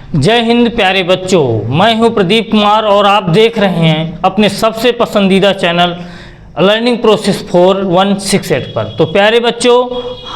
जय हिंद प्यारे बच्चों, मैं हूं प्रदीप कुमार और आप देख रहे हैं अपने सबसे पसंदीदा चैनल लर्निंग प्रोसेस 4168 पर। तो प्यारे बच्चों,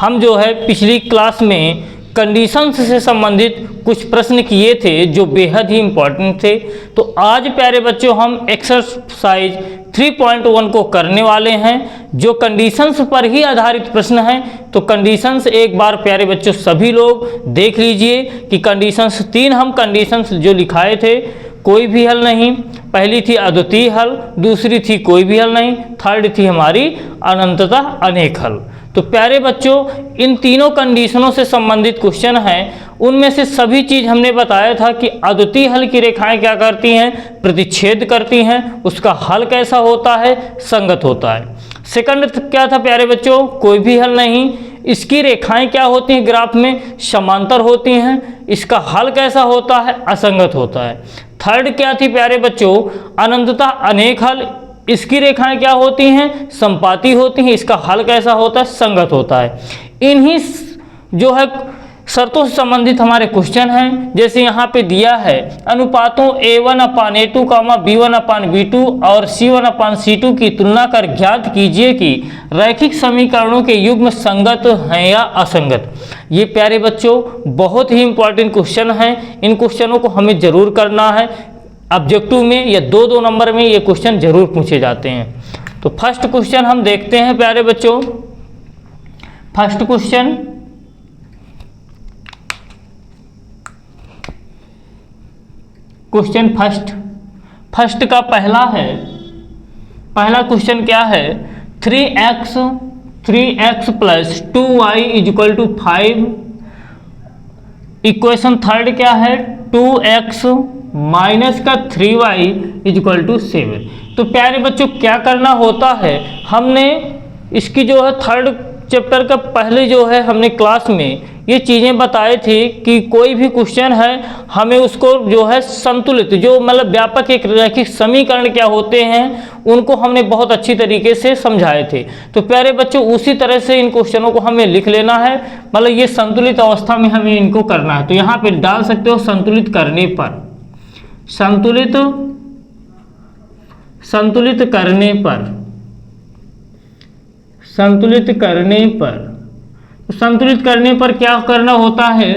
हम जो है पिछली क्लास में कंडीशंस से संबंधित कुछ प्रश्न किए थे जो बेहद ही इम्पोर्टेंट थे। तो आज प्यारे बच्चों हम एक्सरसाइज 3.1 को करने वाले हैं जो कंडीशंस पर ही आधारित प्रश्न हैं। तो कंडीशंस एक बार प्यारे बच्चों सभी लोग देख लीजिए कि कंडीशंस हम कंडीशंस जो लिखाए थे कोई भी हल नहीं। पहली थी अद्वितीय हल, दूसरी थी कोई भी हल नहीं, थर्ड थी हमारी अनंततः अनेक हल। तो प्यारे बच्चों, इन तीनों कंडीशनों से संबंधित क्वेश्चन हैं। उनमें से सभी चीज़ हमने बताया था कि अद्वितीय हल की रेखाएं क्या करती हैं, प्रतिच्छेद करती हैं, उसका हल कैसा होता है, संगत होता है। सेकंड क्या था प्यारे बच्चों, कोई भी हल नहीं, इसकी रेखाएं क्या होती हैं ग्राफ में, समांतर होती हैं, इसका हल कैसा होता है, असंगत होता है। थर्ड क्या थी प्यारे बच्चों, अनंततः अनेक हल, इसकी रेखाएं क्या होती हैं, संपाती होती हैं, इसका हल कैसा होता है, संगत होता है। इन्हीं जो है शर्तों से संबंधित हमारे क्वेश्चन हैं। जैसे यहाँ पे दिया है अनुपातों A1/A2, B1/B2 और C1/C2 की तुलना कर ज्ञात कीजिए कि रैखिक समीकरणों के युग्म संगत हैं या असंगत। ये प्यारे बच्चों बहुत ही इंपॉर्टेंट क्वेश्चन हैं। इन क्वेश्चनों को हमें जरूर करना है। ऑब्जेक्टिव में या दो नंबर में ये क्वेश्चन जरूर पूछे जाते हैं। तो फर्स्ट क्वेश्चन हम देखते हैं प्यारे बच्चों। फर्स्ट क्वेश्चन फर्स्ट का पहला क्वेश्चन क्या है, 3x + 2y = 5। इक्वेशन थर्ड क्या है, 2x - 3y = 7। तो प्यारे बच्चों क्या करना होता है, हमने इसकी जो है थर्ड चैप्टर का पहले जो है हमने क्लास में ये चीज़ें बताए थे कि कोई भी क्वेश्चन है हमें उसको जो है संतुलित, जो मतलब व्यापक एक रैखिक समीकरण क्या होते हैं उनको हमने बहुत अच्छी तरीके से समझाए थे। तो प्यारे बच्चों उसी तरह से इन क्वेश्चनों को हमें लिख लेना है, मतलब ये संतुलित अवस्था में हमें इनको करना है। तो यहाँ पे डाल सकते हो संतुलित करने पर, संतुलित करने पर क्या करना होता है,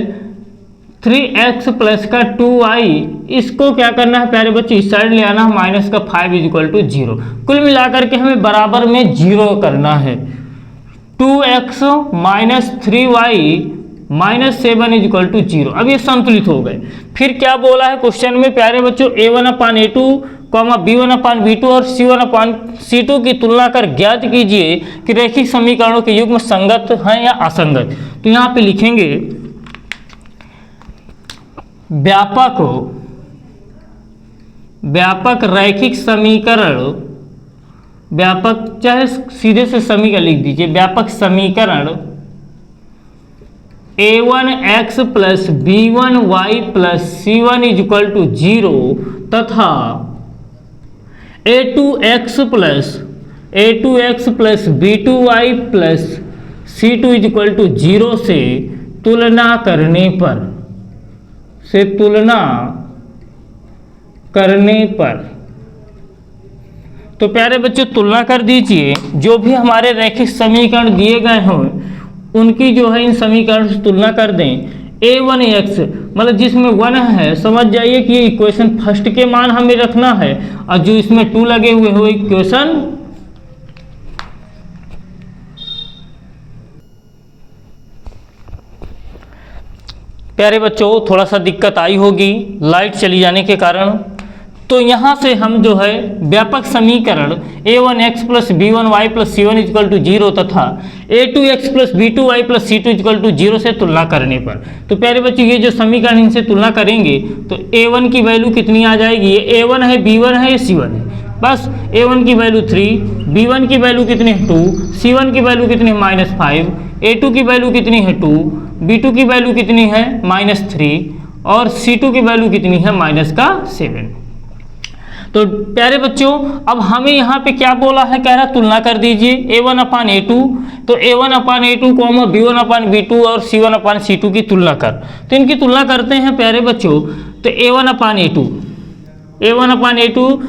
3x + 2y, इसको क्या करना है प्यारे बच्चे, इस साइड ले आना, -5 = 0। कुल मिलाकर के हमें बराबर में 0 करना है। 2x - 3y - 7 = 0। अब ये संतुलित हो गए। फिर क्या बोला है क्वेश्चन में प्यारे बच्चों, A1/A2, B1/B2 और C1/C2 की तुलना कर ज्ञात कीजिए कि रैखिक समीकरणों के युग्म संगत हैं या असंगत। तो यहाँ पे लिखेंगे व्यापक रैखिक समीकरण, व्यापक चाहे सीधे से समीकरण लिख दीजिए, व्यापक समीकरण A1x + B1y + C1 = 0 तथा A2x + B2y + C2 = 0 से तुलना करने पर तो प्यारे बच्चों तुलना कर दीजिए। जो भी हमारे रैखिक समीकरण दिए गए हों उनकी जो है इन समीकरण से तुलना कर दें। A1x मतलब जिसमें 1 है, समझ जाइए कि ये इक्वेशन फर्स्ट के मान हमें रखना है, और जो इसमें 2 लगे हुए हो इक्वेशन प्यारे बच्चों थोड़ा सा दिक्कत आई होगी लाइट चली जाने के कारण। तो यहाँ से हम जो है व्यापक समीकरण A1x + B1y + C1 = 0 तथा A2x + B2y + C2 = 0 से तुलना करने पर। तो प्यारे बच्चों ये जो समीकरण इनसे तुलना करेंगे तो A1 की वैल्यू कितनी आ जाएगी, ये A1 है, B1 है, ये C1 है। बस A1 की वैल्यू 3, B1 की वैल्यू कितनी है 2, C1 की वैल्यू कितनी है -5, A2 की वैल्यू कितनी है 2, B2 की वैल्यू कितनी है -3 और C2 की वैल्यू कितनी है -7। तो प्यारे बच्चों अब हमें यहाँ पे क्या बोला है, कह रहा तुलना कर दीजिए A1/A2, तो A1/A2, B1/B2 और C1/C2 की तुलना कर। तो इनकी तुलना करते हैं प्यारे बच्चों। तो A1/A2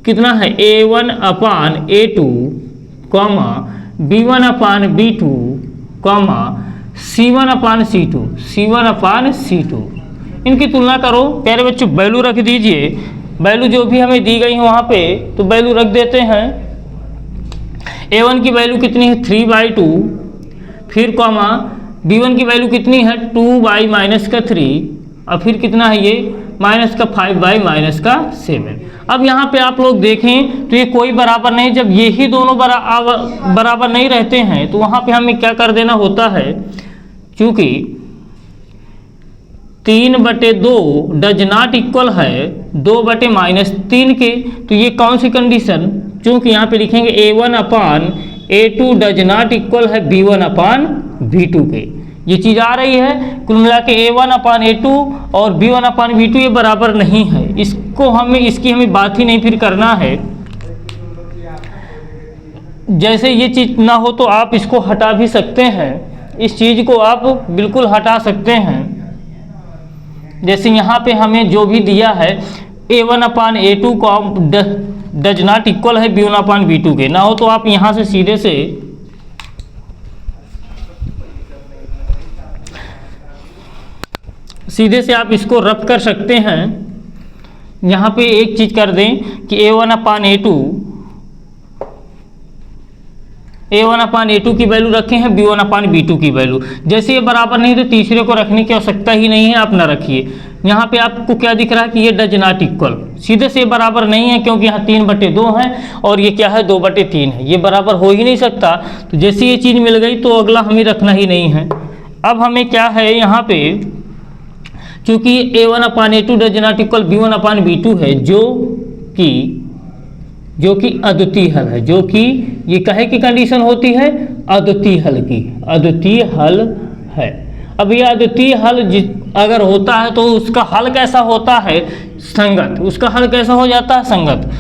कितना है, A1/A2, B1/B2, C1/C2, इनकी तुलना करो प्यारे बच्चों। वैल्यू रख दीजिए, वैल्यू जो भी हमें दी गई है वहाँ पे तो वैल्यू रख देते हैं। A1 की वैल्यू कितनी है 3/2, फिर B1 की वैल्यू कितनी है 2/-3, और फिर कितना है ये -5/-7। अब यहाँ पे आप लोग देखें तो ये कोई बराबर नहीं, जब ये ही दोनों बराबर नहीं रहते हैं तो वहाँ पे हमें क्या कर देना होता है, चूँकि 3/2 डज नॉट इक्वल है 2/-3 के, तो ये कौन सी कंडीशन, चूँकि यहाँ पे लिखेंगे A1/A2 डज नॉट इक्वल है B1/B2 के, ये चीज़ आ रही है। कुल मिला के A1/A2 और B1/B2 ये बराबर नहीं है, इसको इसकी हमें बात ही नहीं फिर करना है। जैसे ये चीज़ ना हो तो आप इसको हटा भी सकते हैं, इस चीज़ को आप बिल्कुल हटा सकते हैं। जैसे यहाँ पे हमें जो भी दिया है A1/A2 को डज नॉट इक्वल है B1/B2 के, ना हो तो आप यहाँ से सीधे से आप इसको रब कर सकते हैं। यहाँ पे एक चीज़ कर दें कि A1/A2 की वैल्यू रखे हैं B1/B2 की वैल्यू। जैसे ये बराबर नहीं तो तीसरे को रखने की आवश्यकता ही नहीं है, आप ना रखिए। यहाँ पे आपको क्या दिख रहा है कि ये डज नॉट इक्वल, सीधे से बराबर नहीं है, क्योंकि यहाँ 3/2 है और ये क्या है 2/3 है, ये बराबर हो ही नहीं सकता। तो जैसे ये चीज़ मिल गई तो अगला हमें रखना ही नहीं है। अब हमें क्या है यहाँ पे, चूँकि A1/A2 does not equal B1/B2 है, जो कि अद्वितीय हल है, जो कि ये कहे की कंडीशन होती है अद्वितीय हल की, अद्वितीय हल है। अब ये अद्वितीय हल अगर होता है तो उसका हल कैसा होता है, संगत, उसका हल कैसा हो जाता है, संगत।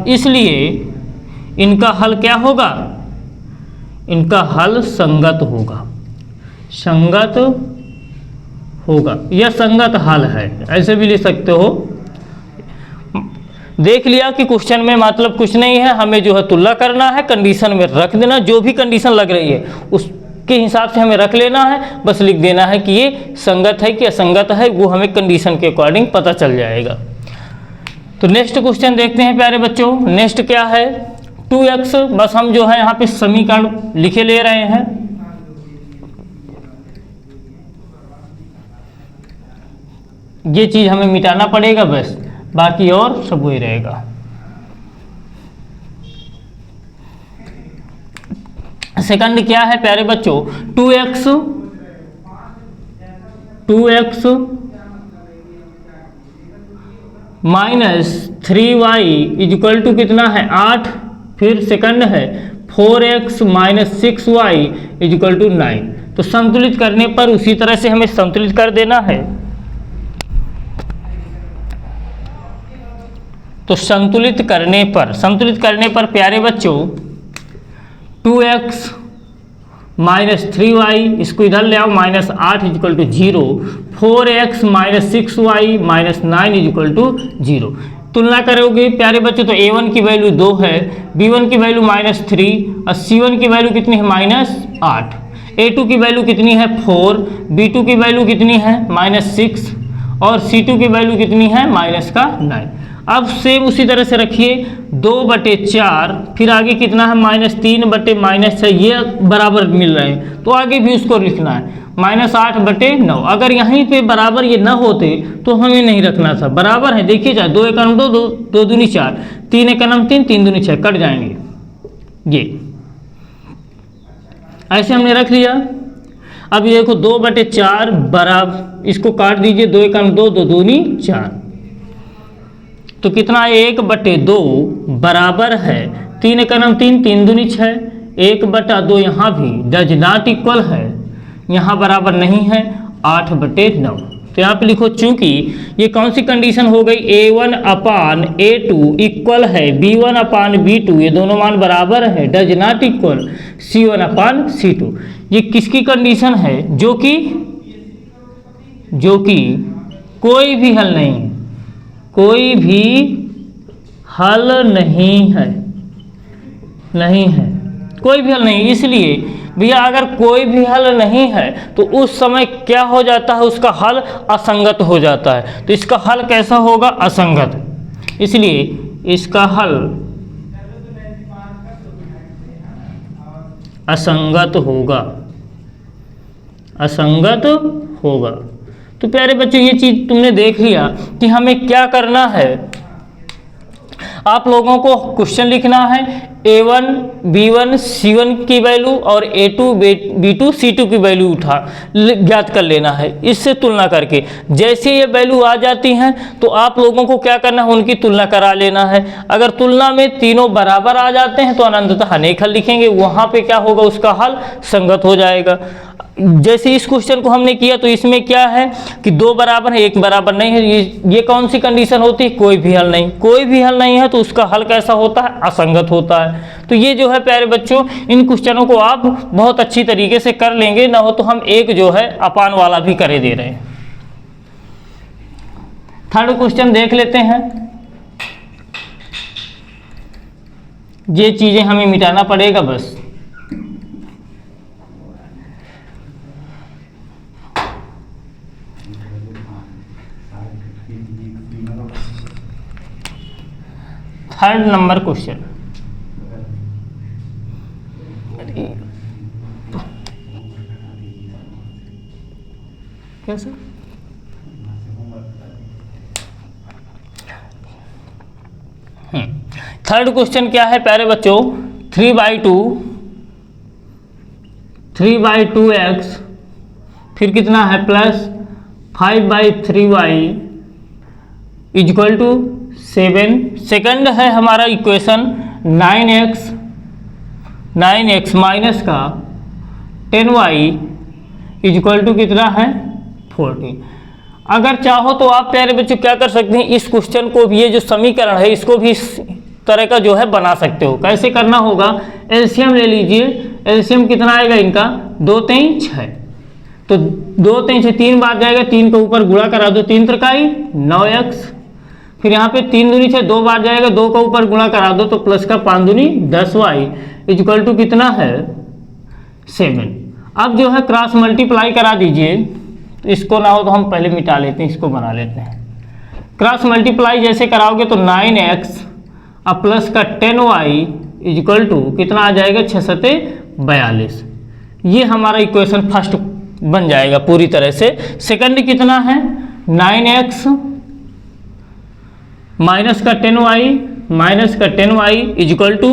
इसलिए इनका हल क्या होगा, इनका हल संगत होगा, संगत होगा, यह संगत हल है, ऐसे भी लिख सकते हो। देख लिया कि क्वेश्चन में मतलब कुछ नहीं है, हमें जो है तुलना करना है, कंडीशन में रख देना, जो भी कंडीशन लग रही है उसके हिसाब से हमें रख लेना है, बस लिख देना है कि ये संगत है कि असंगत है, वो हमें कंडीशन के अकॉर्डिंग पता चल जाएगा। तो नेक्स्ट क्वेश्चन देखते हैं प्यारे बच्चों। नेक्स्ट क्या है 2x, बस हम जो है यहाँ पे समीकरण लिखे ले रहे हैं। ये चीज़ हमें मिटाना पड़ेगा बस, बाकी और सब वही रहेगा। सेकंड क्या है प्यारे बच्चों 2x -3y इक्वल टू कितना है 8, फिर सेकंड है 4x - 6y इक्वल टू 9। तो संतुलित करने पर उसी तरह से हमें संतुलित कर देना है। तो संतुलित करने पर प्यारे बच्चों 2x - 3y, इसको इधर ले आओ, -8 equal to 0, 4x - 6y - 9 equal to 0। तुलना करोगे प्यारे बच्चों तो A1 की वैल्यू 2 है, B1 की वैल्यू -3 और C1 की वैल्यू कितनी है -8, A2 की वैल्यु कितनी है 4, B2 की वैल्यू कितनी है -6 और C2 की वैल्यू कितनी है -9। अब सेम उसी तरह से रखिए 2/4, फिर आगे कितना है -3/-6, ये बराबर मिल रहे हैं तो आगे भी उसको लिखना है -8/9। अगर यहीं पे बराबर ये ना होते तो हमें नहीं रखना था, बराबर है। देखिए चाहे 2 एकम 2, 2 दूनी 4, 3 एकम 3, 3 दूनी 6 कट जाएंगे, ये ऐसे हमने रख लिया। अब ये देखो 2/4 बराबर, इसको काट दीजिए, 2 एकम 2, 2 दूनी 4, तो कितना है 1/2 बराबर है 3 एकम 3, 3 दूनी 6, 1/2 यहाँ भी डज नॉट इक्वल है, यहाँ बराबर नहीं है 8/9। तो यहाँ पे लिखो चूंकि ये कौन सी कंडीशन हो गई, A1 अपान A2 इक्वल है B1 अपान B2, ये दोनों मान बराबर है, does not equal C1 upon C2। ये किसकी कंडीशन है, जो कि कोई भी हल नहीं है, कोई भी हल नहीं है, कोई भी हल नहीं। इसलिए भैया अगर कोई भी हल नहीं है तो उस समय क्या हो जाता है, उसका हल असंगत हो जाता है। तो इसका हल कैसा होगा, असंगत। इसलिए इसका हल असंगत होगा। तो प्यारे बच्चों ये चीज तुमने देख लिया कि हमें क्या करना है। आप लोगों को क्वेश्चन लिखना है, A1 B1 C1 की वैल्यू और A2 B2 C2 की वैल्यू ज्ञात कर लेना है, इससे तुलना करके। जैसे ये वैल्यू आ जाती हैं तो आप लोगों को क्या करना है, उनकी तुलना करा लेना है। अगर तुलना में तीनों बराबर आ जाते हैं तो अनंततः अनेक हल लिखेंगे, वहाँ पे क्या होगा, उसका हल संगत हो जाएगा। जैसे इस क्वेश्चन को हमने किया तो इसमें क्या है कि दो बराबर है, एक बराबर नहीं है। ये कौन सी कंडीशन होती है, कोई भी हल नहीं। कोई भी हल नहीं है तो उसका हल कैसा होता है, असंगत होता है। तो ये जो है प्यारे बच्चों, इन क्वेश्चनों को आप बहुत अच्छी तरीके से कर लेंगे, ना हो तो हम एक जो है अपान वाला भी करे दे रहे हैं। थर्ड क्वेश्चन देख लेते हैं। ये चीजें हमें मिटाना पड़ेगा बस। थर्ड नंबर क्वेश्चन, कैसा थर्ड क्वेश्चन क्या है प्यारे बच्चों, 3/2x फिर कितना है plus 5/3y equal to 7। Second है हमारा इक्वेशन 9x माइनस का 10y इक्वल टू कितना है 14। अगर चाहो तो आप प्यारे बच्चों क्या कर सकते हैं, इस क्वेश्चन को भी, ये जो समीकरण है इसको भी इस तरह का जो है बना सकते हो। कैसे करना होगा, एलसीएम ले लीजिए। एलसीएम कितना आएगा इनका, 2 3 6, तो 2 3 6 3 बार जाएगा, 3 को ऊपर गुणा करा दो, 3 त्रिकाई 9x। फिर यहाँ पे 3 दूनी 6 2 बार जाएगा, 2 का ऊपर गुणा करा दो तो प्लस का 5 दूनी 10y इक्वल टू कितना है 7। अब जो है क्रॉस मल्टीप्लाई करा दीजिए। इसको ना हो तो हम पहले मिटा लेते हैं, इसको बना लेते हैं। क्रॉस मल्टीप्लाई जैसे कराओगे तो 9x अब प्लस का 10y इक्वल टू कितना आ जाएगा 6 7 42। ये हमारा इक्वेशन फर्स्ट बन जाएगा पूरी तरह से। सेकंड कितना है 9x माइनस का 10y इक्वल टू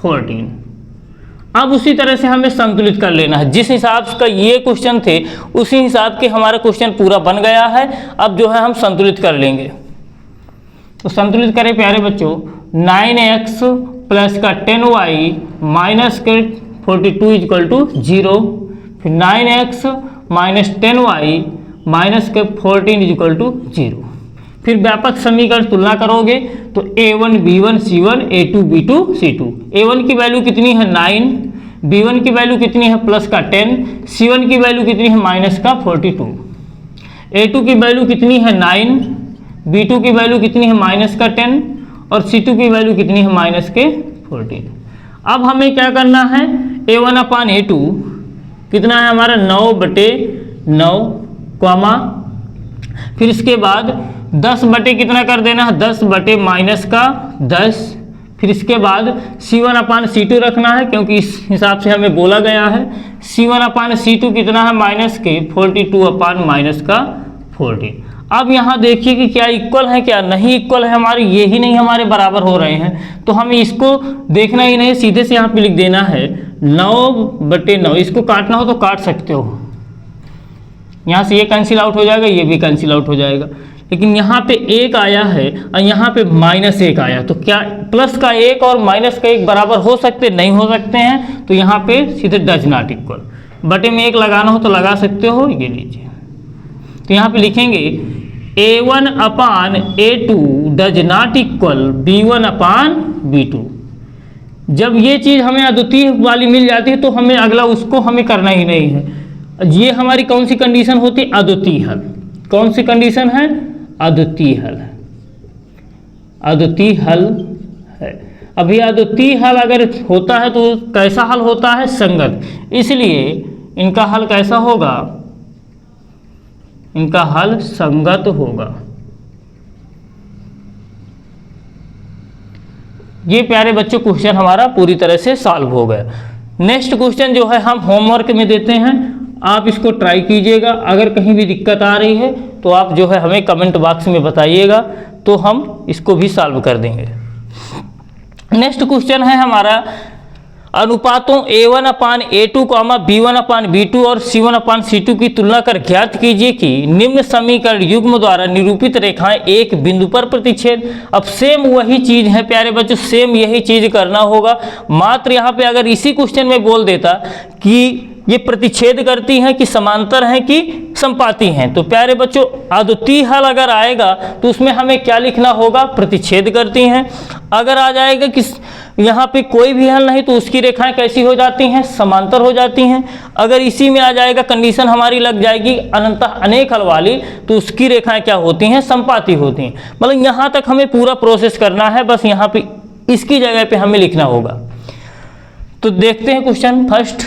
14। अब उसी तरह से हमें संतुलित कर लेना है। जिस हिसाब का ये क्वेश्चन थे उसी हिसाब के हमारा क्वेश्चन पूरा बन गया है। अब जो है हम संतुलित कर लेंगे। तो संतुलित करें प्यारे बच्चों, 9x प्लस का 10y माइनस के 42 इक्वल टू 0। फिर 9x माइनस 10y माइनस के 14 इक्वल टू 0। फिर व्यापक समीकरण तुलना करोगे तो A1 B1 C1 A2 B2 C2। A1 की वैल्यू कितनी है 9, B1 की वैल्यू कितनी है प्लस का 10, C1 की वैल्यू कितनी है माइनस का 42, A2 की वैल्यू कितनी है 9, B2 की वैल्यू कितनी है माइनस का 10 और C2 की वैल्यू कितनी है माइनस के 14। अब हमें क्या करना है, A1 अपान A2 कितना है हमारा 9/9 कॉमा, फिर इसके बाद 10 बटे कितना कर देना है 10 बटे माइनस का 10। फिर इसके बाद C1 अपान C2 रखना है क्योंकि इस हिसाब से हमें बोला गया है। C1 अपान C2 कितना है माइनस के 42 अपान माइनस का 14। अब यहाँ देखिए कि क्या इक्वल है क्या नहीं इक्वल है, हमारे ये ही नहीं हमारे बराबर हो रहे हैं। तो हमें इसको देखना ही नहीं, सीधे से यहाँ पे लिख देना है 9/9। इसको काटना हो तो काट सकते हो, यहाँ से ये कैंसिल आउट हो जाएगा, ये भी कैंसिल आउट हो जाएगा। लेकिन यहाँ पे 1 आया है और यहाँ पे -1 आया, तो क्या प्लस का 1 और माइनस का 1 बराबर हो सकते नहीं हो सकते हैं। तो यहाँ पे सीधे डज नॉट इक्वल, बटे में 1 लगाना हो तो लगा सकते हो, ये लीजिए। तो यहाँ पे लिखेंगे A1 upon A2 does not equal B1 upon B2। जब ये चीज़ हमें अद्वितीय वाली मिल जाती है तो हमें अगला उसको हमें करना ही नहीं है। ये हमारी कौन सी कंडीशन होती है? अद्वितीय हल। कौन सी कंडीशन है? अद्वितीय हल। अद्वितीय हल है। अभी अद्वितीय हल अगर होता है तो कैसा हल होता है? संगत। इसलिए इनका हल कैसा होगा? इनका हल संगत होगा। ये प्यारे बच्चों क्वेश्चन हमारा पूरी तरह से सॉल्व हो गया। नेक्स्ट क्वेश्चन जो है हम होमवर्क में देते हैं, आप इसको ट्राई कीजिएगा। अगर कहीं भी दिक्कत आ रही है तो आप जो है हमें कमेंट बॉक्स में बताइएगा, तो हम इसको भी सॉल्व कर देंगे। नेक्स्ट क्वेश्चन है हमारा अनुपातों A1 अपान A2 B1 अपान B2 और C1 अपान C2 की तुलना कर ज्ञात कीजिए कि निम्न समीकरण युग्म द्वारा निरूपित रेखाएं एक बिंदु पर प्रतिच्छेद। अब सेम वही चीज है प्यारे बच्चों, सेम यही चीज करना होगा। मात्र यहाँ पे अगर इसी क्वेश्चन में बोल देता कि ये प्रतिच्छेद करती हैं कि समांतर हैं कि संपाती हैं, तो प्यारे बच्चों अद्वितीय हल अगर आएगा तो उसमें हमें क्या लिखना होगा? प्रतिच्छेद करती हैं। अगर आ जाएगा कि यहाँ पे कोई भी हल नहीं तो उसकी रेखाएं कैसी हो जाती हैं? समांतर हो जाती हैं। अगर इसी में आ जाएगा, कंडीशन हमारी लग जाएगी अनंतः अनेक हल वाली, तो उसकी रेखाएं क्या होती हैं? संपाती होती हैं। मतलब यहाँ तक हमें पूरा प्रोसेस करना है, बस यहाँ पे इसकी जगह पे हमें लिखना होगा। तो देखते हैं क्वेश्चन फर्स्ट।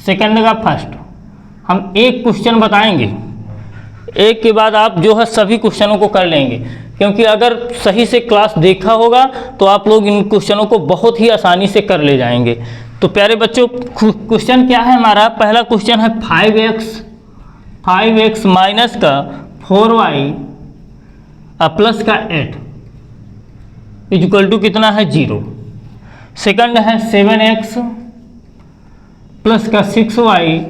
सेकंड का फर्स्ट हम एक क्वेश्चन बताएंगे, एक के बाद आप जो है सभी क्वेश्चनों को कर लेंगे, क्योंकि अगर सही से क्लास देखा होगा तो आप लोग इन क्वेश्चनों को बहुत ही आसानी से कर ले जाएंगे। तो प्यारे बच्चों क्वेश्चन क्या है हमारा? पहला क्वेश्चन है 5x माइनस का 4y प्लस का 8 इक्वल टू कितना है? 0। सेकंड है 7x प्लस का 6y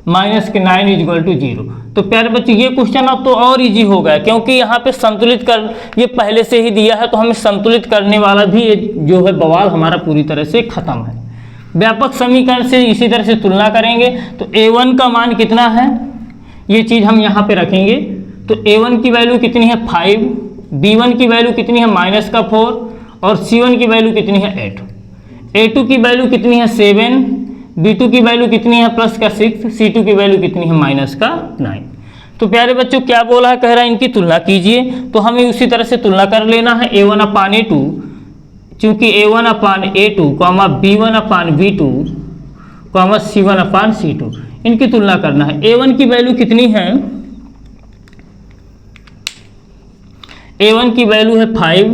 माइनस के 9 इक्वल टू 0। तो प्यारे बच्चों ये क्वेश्चन अब तो और इजी हो गया, क्योंकि यहाँ पे संतुलित कर ये पहले से ही दिया है, तो हमें संतुलित करने वाला भी ये जो है बवाल हमारा पूरी तरह से खत्म है। व्यापक समीकरण से इसी तरह से तुलना करेंगे तो A1 का मान कितना है, ये चीज़ हम यहाँ पे रखेंगे। तो A1 की वैल्यू कितनी है? 5, B1 की वैल्यू कितनी है? माइनस का 4, और C1 की वैल्यू कितनी है? 8, A2 की वैल्यू कितनी है? 7, B2 की वैल्यू कितनी है? प्लस का 6, C2 की वैल्यू कितनी है? माइनस का 9। तो प्यारे बच्चों क्या बोला है? कह रहा है इनकी तुलना कीजिए, तो हमें उसी तरह से तुलना कर लेना है। A1 अपान A2, चूंकि A1 अपान A2, B1 अपान B2, C1 अपान C2, इनकी तुलना करना है। A1 की वैल्यू कितनी है? A1 की वैल्यू है 5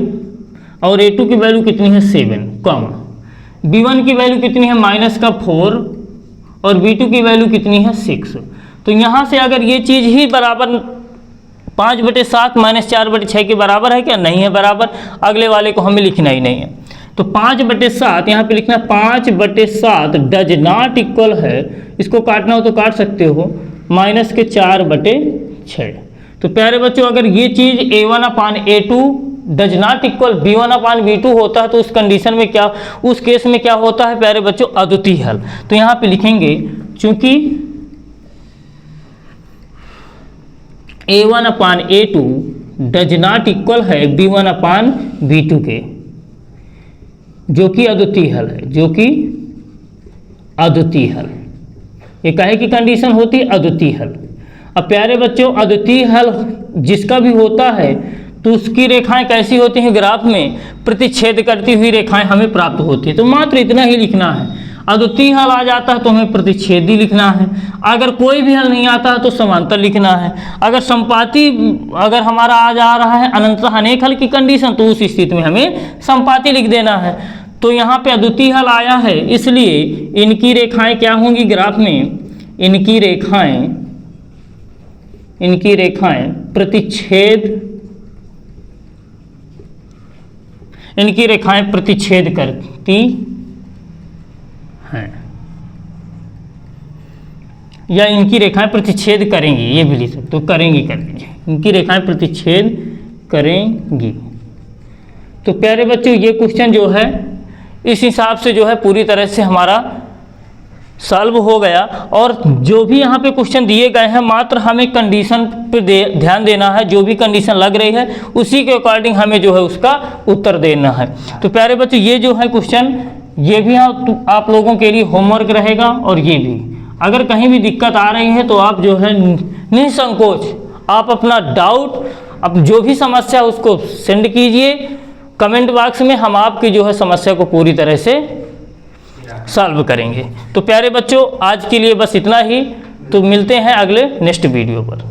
और A2 की वैल्यू कितनी है? 7, B1 की वैल्यू कितनी है? माइनस का 4 और B2 की वैल्यू कितनी है? 6। तो यहाँ से अगर ये चीज़ ही बराबर 5/7 माइनस 4/6 के बराबर है क्या? नहीं है बराबर, अगले वाले को हमें लिखना ही नहीं है। तो 5/7 यहाँ पे लिखना 5/7 डज नॉट इक्वल है, इसको काटना हो तो काट सकते हो, माइनस के 4/6। तो प्यारे बच्चों अगर ये चीज़ A1 upon A2 does not equal B1 upon B2 होता है तो उस कंडीशन में क्या, उस केस में क्या होता है प्यारे बच्चों? अद्वितीय हल। तो यहाँ पे लिखेंगे चूंकि A1 upon A2 does not equal है B1 अपान B2 के, जो कि अद्वितीय हल है, जो कि अद्वितीय हल। ये काहे की कंडीशन होती है? अद्वितीय हल। अब प्यारे बच्चों अद्वितीय हल जिसका भी होता है तो उसकी रेखाएं कैसी होती हैं? ग्राफ में प्रतिच्छेद करती हुई रेखाएं हमें प्राप्त होती है। तो मात्र इतना ही लिखना है। अद्वितीय हल आ जाता है तो हमें प्रतिच्छेदी लिखना है, अगर कोई भी हल नहीं आता है तो समांतर लिखना है। अगर संपाती अगर हमारा आ जा रहा है अनंतः अनेक हल की कंडीशन, तो उस स्थिति में हमें संपाती लिख देना है। तो यहाँ पे अद्वितीय हल आया है, इसलिए इनकी रेखाएं क्या होंगी ग्राफ में? इनकी रेखाएं प्रतिच्छेद करती हैं या इनकी रेखाएं प्रतिच्छेद करेंगी, ये भी लिख सकते हो, करेंगी इनकी रेखाएं प्रतिच्छेद करेंगी। तो प्यारे बच्चों ये क्वेश्चन जो है इस हिसाब से जो है पूरी तरह से हमारा सॉल्व हो गया। और जो भी यहाँ पे क्वेश्चन दिए गए हैं मात्र हमें कंडीशन पे ध्यान देना है, जो भी कंडीशन लग रही है उसी के अकॉर्डिंग हमें जो है उसका उत्तर देना है। तो प्यारे बच्चों ये जो है क्वेश्चन ये भी आप लोगों के लिए होमवर्क रहेगा। और ये भी अगर कहीं भी दिक्कत आ रही है तो आप जो है निसंकोच आप अपना डाउट, अब जो भी समस्या उसको सेंड कीजिए कमेंट बॉक्स में, हम आपकी जो है समस्या को पूरी तरह से सॉल्व करेंगे। तो प्यारे बच्चों आज के लिए बस इतना ही, तो मिलते हैं अगले नेक्स्ट वीडियो पर।